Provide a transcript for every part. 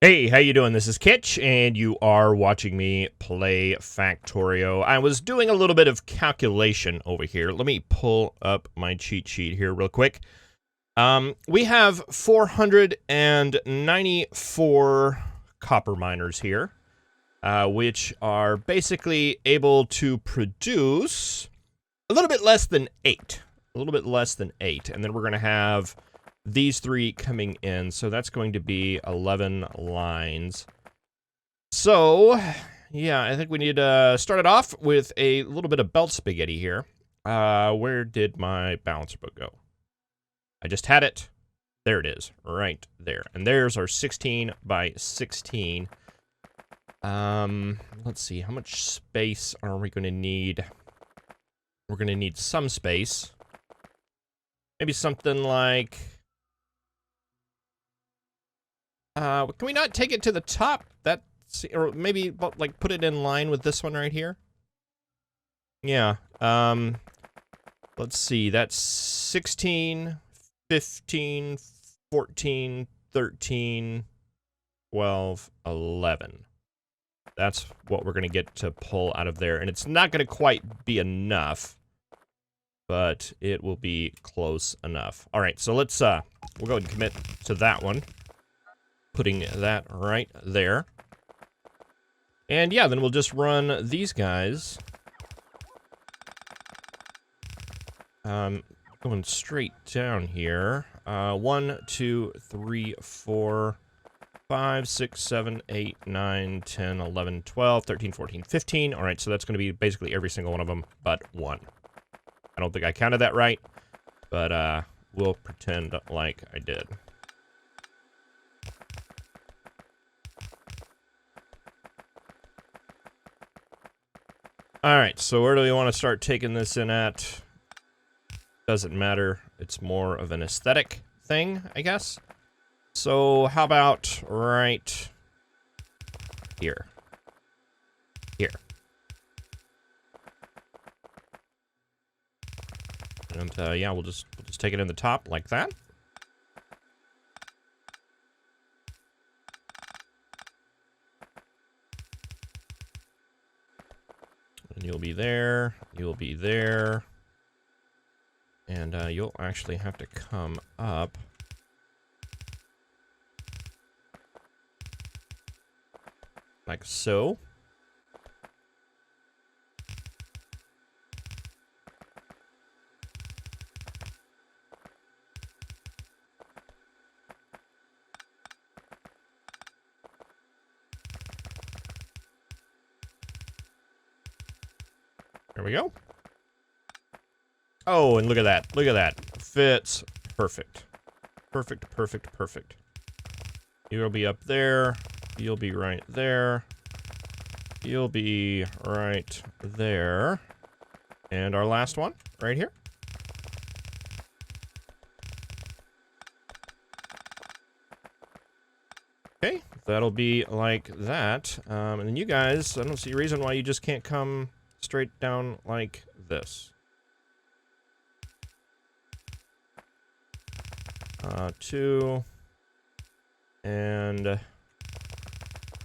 Hey, how you doing? This is Kitch, and you are watching me play Factorio. I was doing a little bit of calculation over here. Let me pull up my cheat sheet here real quick. We have 494 copper miners here, which are basically able to produce a little bit less than 8. A little bit less than 8. And then we're going to have these 3 coming in, so that's going to be 11 lines. So, yeah, I think we need to start it off with a little bit of belt spaghetti here. Where did my balancer book go? I just had it. There it is, right there. And there's our 16 by 16. Let's see, how much space are we going to need? We're going to need some space. Maybe something like... can we not take it to the top? Or maybe, like, put it in line with this one right here? Yeah, let's see, that's 16, 15, 14, 13, 12, 11. That's what we're gonna get to pull out of there, and it's not gonna quite be enough, but it will be close enough. All right, so let's, we'll go ahead and commit to that one. Putting that right there. And yeah, then we'll just run these guys. Going straight down here. 1, 2, 3, 4, 5, 6, 7, 8, 9, 10, 11, 12, 13, 14, 15. All right, so that's going to be basically every single one of them but 1. I don't think I counted that right, but we'll pretend like I did. Alright, so where do we want to start taking this in at? Doesn't matter. It's more of an aesthetic thing, I guess. So, how about right here? Here. And, yeah, we'll just take it in the top like that. And you'll be there, you'll be there, and you'll actually have to come up. Like so. There we go. Oh, and look at that. Look at that. Fits perfect. Perfect, perfect, perfect. You'll be up there. You'll be right there. You'll be right there. And our last one, right here. Okay, that'll be like that. And then you guys, I don't see a reason why you just can't come straight down like this. 2 and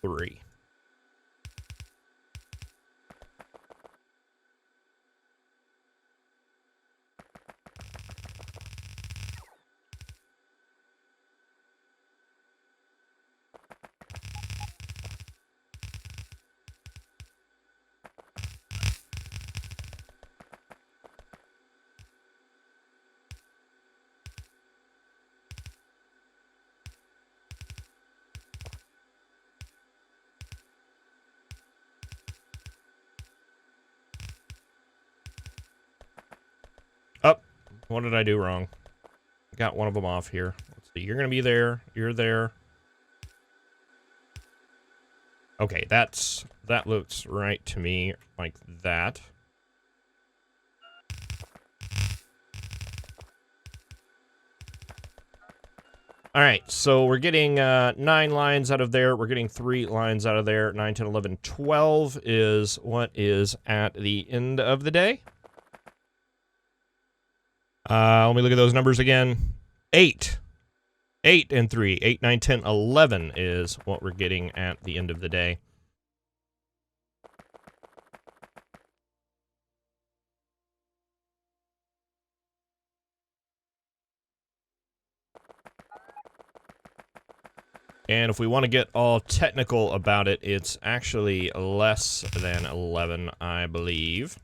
3. Up. What did I do wrong? Got one of them off here. Let's see. You're gonna be there. You're there. Okay, that looks right to me, like that. All right, so we're getting 9 lines out of there. We're getting 3 lines out of there. 9, 10, 11, 12 is what is at the end of the day. Let me look at those numbers again. 8. 8 and 3. 8, 9, 10, 11 is what we're getting at the end of the day. And if we want to get all technical about it, it's actually less than 11, I believe.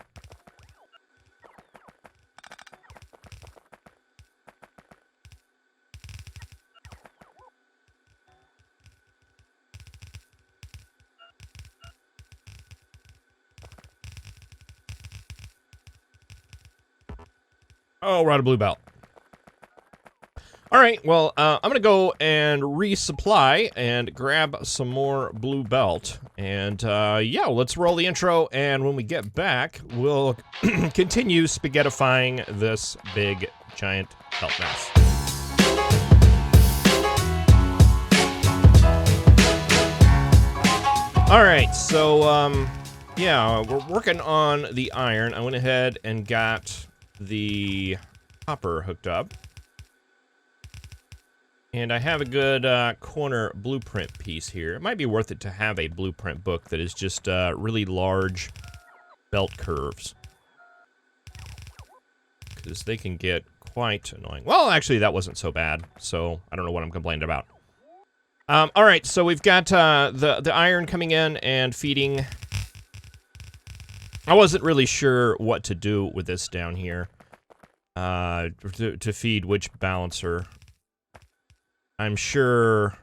Oh, we're out of blue belt. All right, well, I'm going to go and resupply and grab some more blue belt. And, yeah, let's roll the intro, and when we get back, we'll continue spaghettifying this big, giant belt mess. All right, so, yeah, we're working on the iron. I went ahead and got the copper hooked up. And I have a good corner blueprint piece here. It might be worth it to have a blueprint book that is just really large belt curves. Because they can get quite annoying. Well, actually, that wasn't so bad. So, I don't know what I'm complaining about. Alright, so we've got the iron coming in and feeding. I wasn't really sure what to do with this down here. To feed which balancer. I'm sure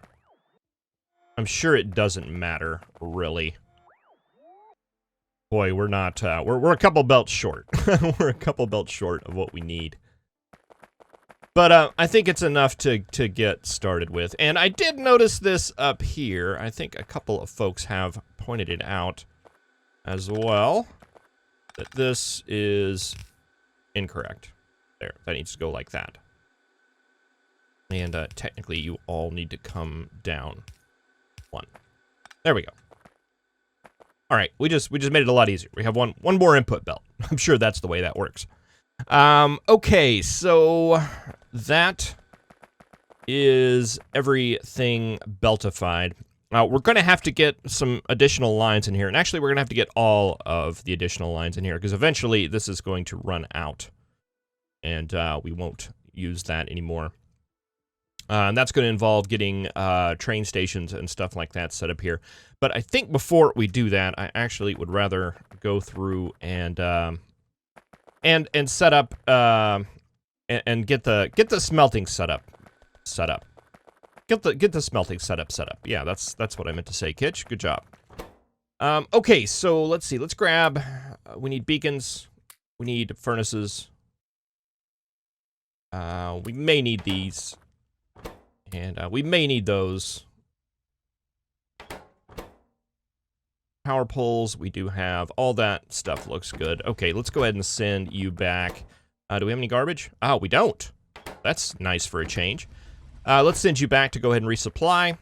it doesn't matter, really. Boy, we're not, we're a couple belts short. We're a couple belts short of what we need. But, I think it's enough to get started with. And I did notice this up here. I think a couple of folks have pointed it out as well. That this is incorrect. There, that needs to go like that. And technically, you all need to come down one. There we go. All right, we just made it a lot easier. We have one more input belt. I'm sure that's the way that works. Okay, so that is everything beltified. We're going to have to get some additional lines in here. And actually, we're going to have to get all of the additional lines in here. Because eventually, this is going to run out. And we won't use that anymore. And that's going to involve getting train stations and stuff like that set up here. But I think before we do that, I actually would rather go through and set up and get the smelting set up. Get the smelting set up. Yeah, that's what I meant to say, Kitch. Good job. Okay, so let's see. Let's grab. We need beacons. We need furnaces. We may need these. And we may need those. Power poles, we do have. All that stuff looks good. Okay, let's go ahead and send you back. Do we have any garbage? Oh, we don't. That's nice for a change. Let's send you back to go ahead and resupply.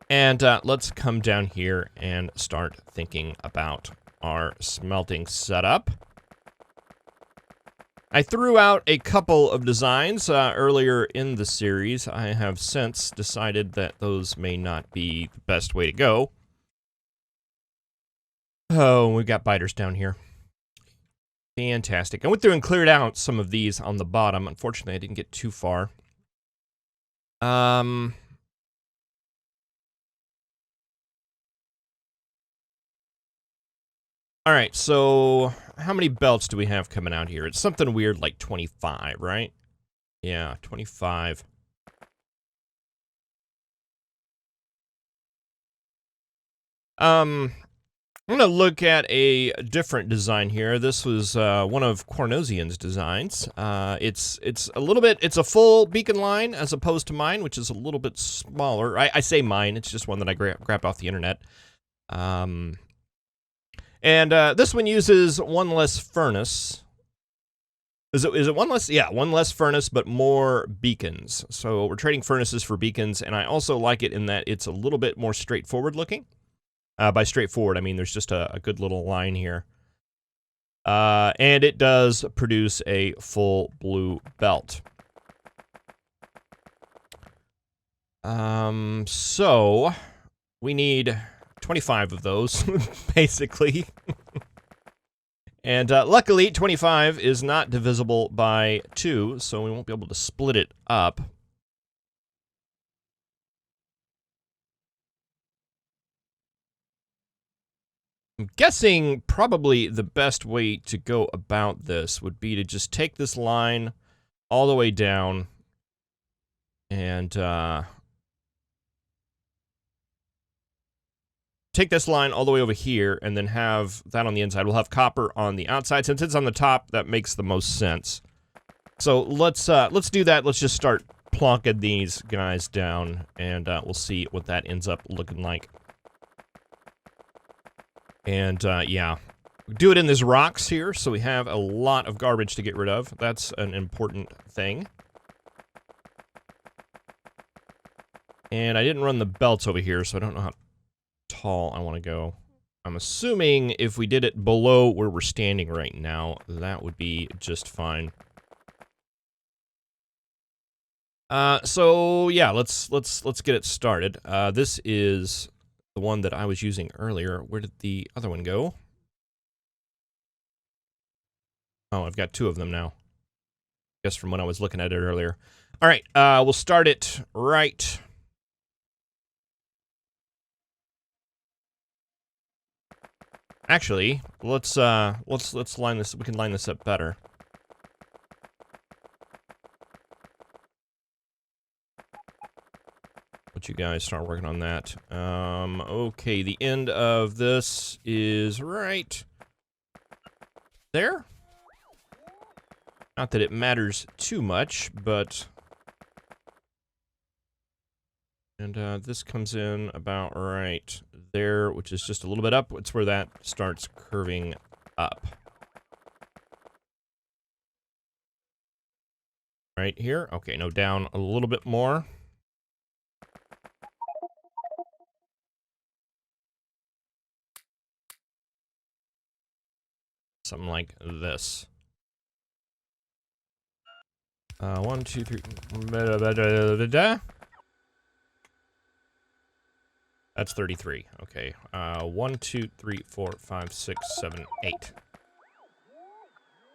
And let's come down here and start thinking about our smelting setup. I threw out a couple of designs earlier in the series. I have since decided that those may not be the best way to go. Oh, we've got biters down here. Fantastic. I went through and cleared out some of these on the bottom. Unfortunately, I didn't get too far. All right, so how many belts do we have coming out here? It's something weird like 25, right? Yeah, 25. I'm gonna look at a different design here. This was one of Cornosian's designs. It's a little bit, it's a full beacon line as opposed to mine, which is a little bit smaller. I say mine, it's just one that I grabbed off the internet. And this one uses one less furnace. Is it one less? Yeah, one less furnace, but more beacons. So we're trading furnaces for beacons, and I also like it in that it's a little bit more straightforward looking. By straightforward, I mean there's just a good little line here. And it does produce a full blue belt. So we need 25 of those, basically. And luckily, 25 is not divisible by 2, so we won't be able to split it up. I'm guessing probably the best way to go about this would be to just take this line all the way down and take this line all the way over here and then have that on the inside. We'll have copper on the outside. Since it's on the top, that makes the most sense. So let's do that. Let's just start plonking these guys down, and we'll see what that ends up looking like. And yeah, do it in these rocks here, so we have a lot of garbage to get rid of. That's an important thing. And I didn't run the belts over here, so I don't know how tall I want to go. I'm assuming if we did it below where we're standing right now, that would be just fine. So yeah, let's get it started. This is the one that I was using earlier. Where did the other one go? Oh, I've got 2 of them now. Guess from when I was looking at it earlier. All right, we'll start it right. Actually, let's line this. We can line this up better. Let you guys start working on that. Okay, the end of this is right there. Not that it matters too much, but... And this comes in about right there, which is just a little bit up. It's where that starts curving up. Right here. Okay, no, down a little bit more. Something like this. 1, 2, 3. That's 33. Okay. 1, 2, 3, 4, 5, 6, 7, 8.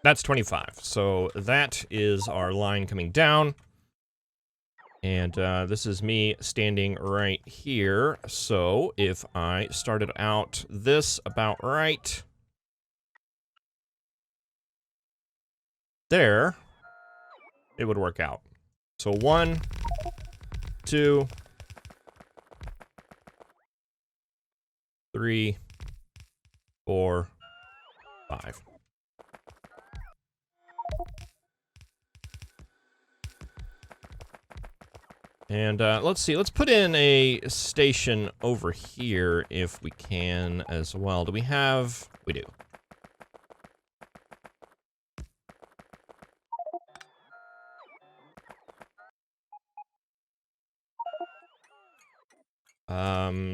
That's 25. So that is our line coming down. And this is me standing right here. So if I started out this about right there, it would work out. So 1, 2, 3, 4, 5. And let's see, let's put in a station over here if we can as well. Do we have? We do.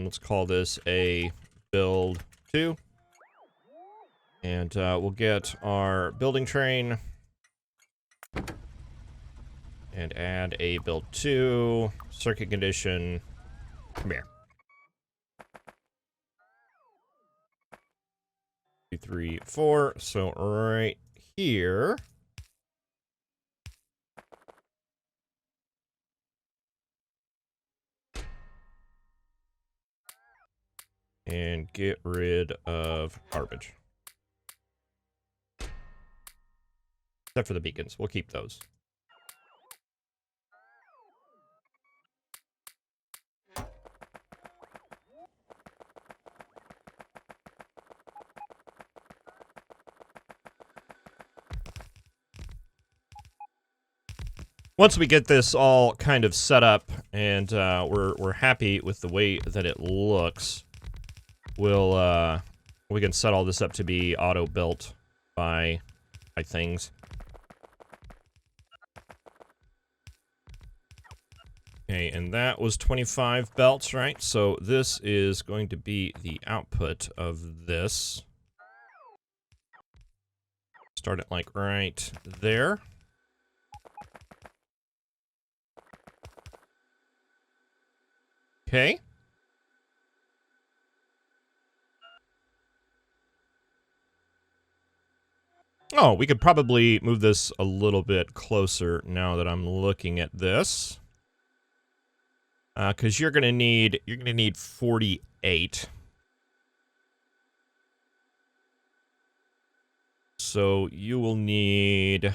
Let's call this a build 2. And we'll get our building train and add a build 2, circuit condition. Come here. 2, 3, 4. So right here. And get rid of garbage. Except for the beacons. We'll keep those. Once we get this all kind of set up and we're happy with the way that it looks, we can set all this up to be auto built by things. Okay, and that was 25 belts, right? So this is going to be the output of this. Start it like right there. Okay. Oh, we could probably move this a little bit closer now that I'm looking at this. Because you're gonna need 48. So you will need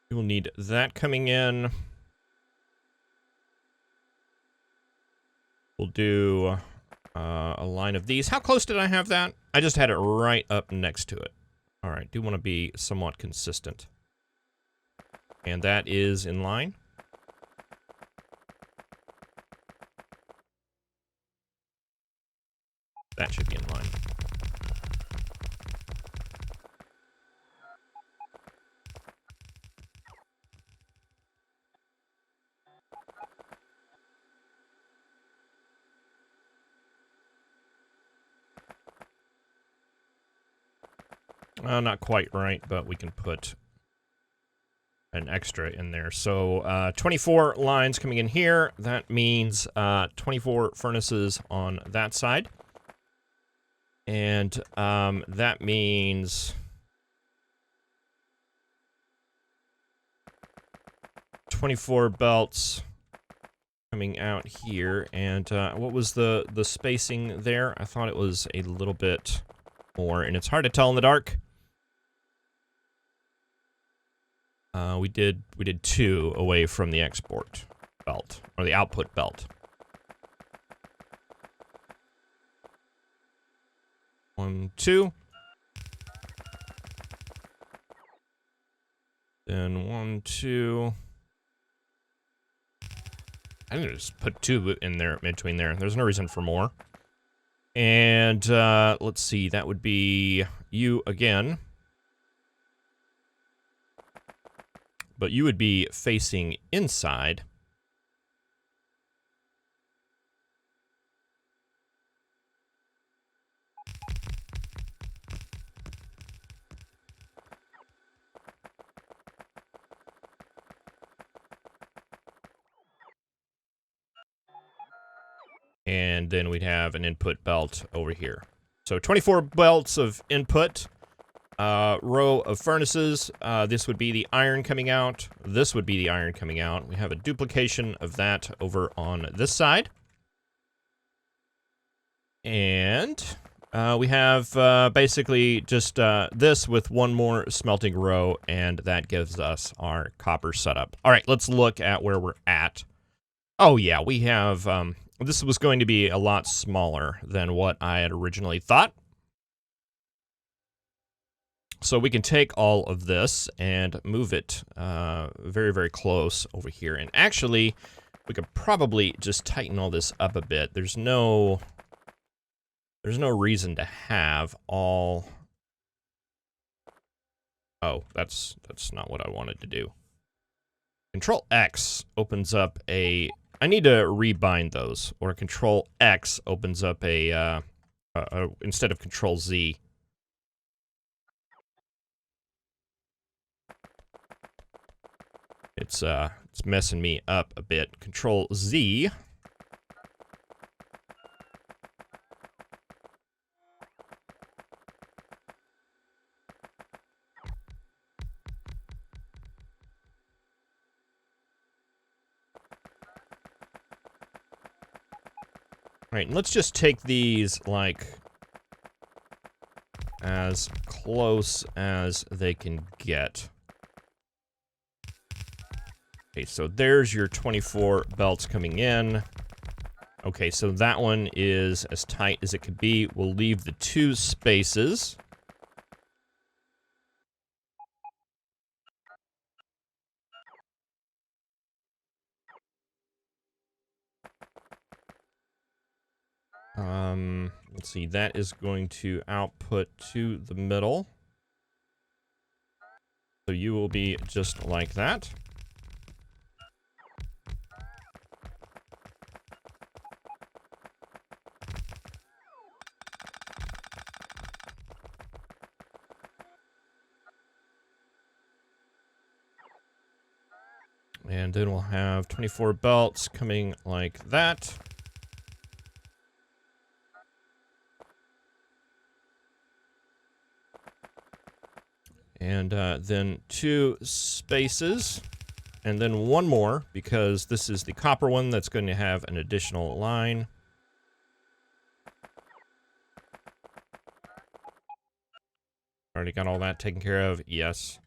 you will need that coming in. We'll do a line of these. How close did I have that? I just had it right up next to it. All right, do want to be somewhat consistent. And that is in line. That should be in line. Not quite right, but we can put an extra in there. So 24 lines coming in here. That means 24 furnaces on that side. And that means 24 belts coming out here. And what was the spacing there? I thought it was a little bit more, and it's hard to tell in the dark. We did 2 away from the export belt, or the output belt. 1, 2. Then 1, 2. I think just put 2 in there, between there. There's no reason for more. And let's see, that would be you again. But you would be facing inside. And then we'd have an input belt over here. So 24 belts of input, row of furnaces. This would be the iron coming out. This would be the iron coming out. We have a duplication of that over on this side. And we have basically just this with one more smelting row, and that gives us our copper setup. All right, let's look at where we're at. Oh, yeah, we have... this was going to be a lot smaller than what I had originally thought. So we can take all of this and move it very, very close over here. And actually, we could probably just tighten all this up a bit. There's no reason to have all... Oh, that's not what I wanted to do. Control X opens up a... I need to rebind those, or Control X opens up a instead of Control Z. It's messing me up a bit. Control Z. All right, let's just take these, like, as close as they can get. Okay, so there's your 24 belts coming in. Okay, so that one is as tight as it could be. We'll leave the 2 spaces. Let's see, that is going to output to the middle. So you will be just like that. And then we'll have 24 belts coming like that. And then 2 spaces. And then 1 more, because this is the copper one that's going to have an additional line. Already got all that taken care of? Yes.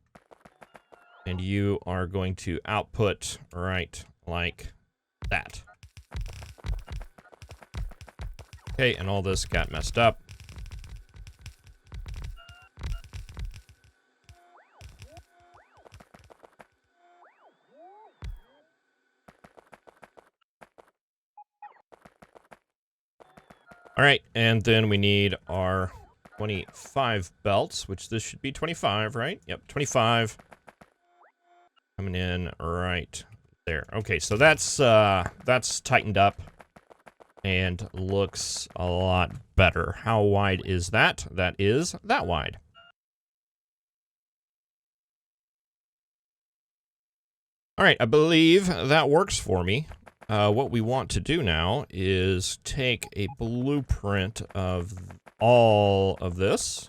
And you are going to output right like that. Okay, and all this got messed up. All right, and then we need our 25 belts, which this should be 25, right? Yep, 25. Coming in right there. Okay, so that's tightened up and looks a lot better. How wide is that? That is that wide. All right, I believe that works for me. What we want to do now is take a blueprint of all of this.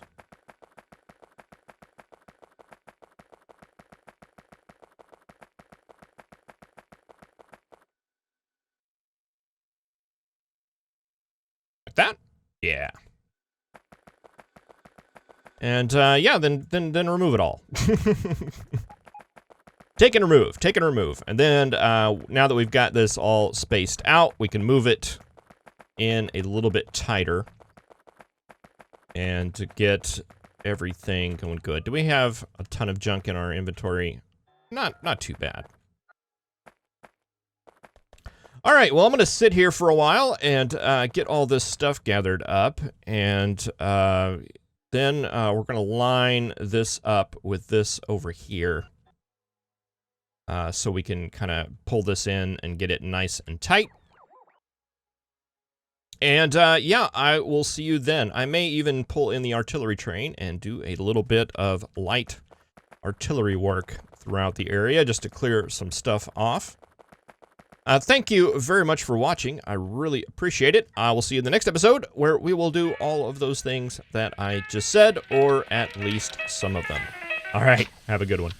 Like that? Yeah. And yeah, then remove it all. Take and remove. And then, now that we've got this all spaced out, we can move it in a little bit tighter. And to get everything going good. Do we have a ton of junk in our inventory? Not too bad. All right, well, I'm going to sit here for a while and get all this stuff gathered up. And then we're going to line this up with this over here. So we can kind of pull this in and get it nice and tight. And yeah, I will see you then. I may even pull in the artillery train and do a little bit of light artillery work throughout the area just to clear some stuff off. Thank you very much for watching. I really appreciate it. I will see you in the next episode where we will do all of those things that I just said, or at least some of them. All right, have a good one.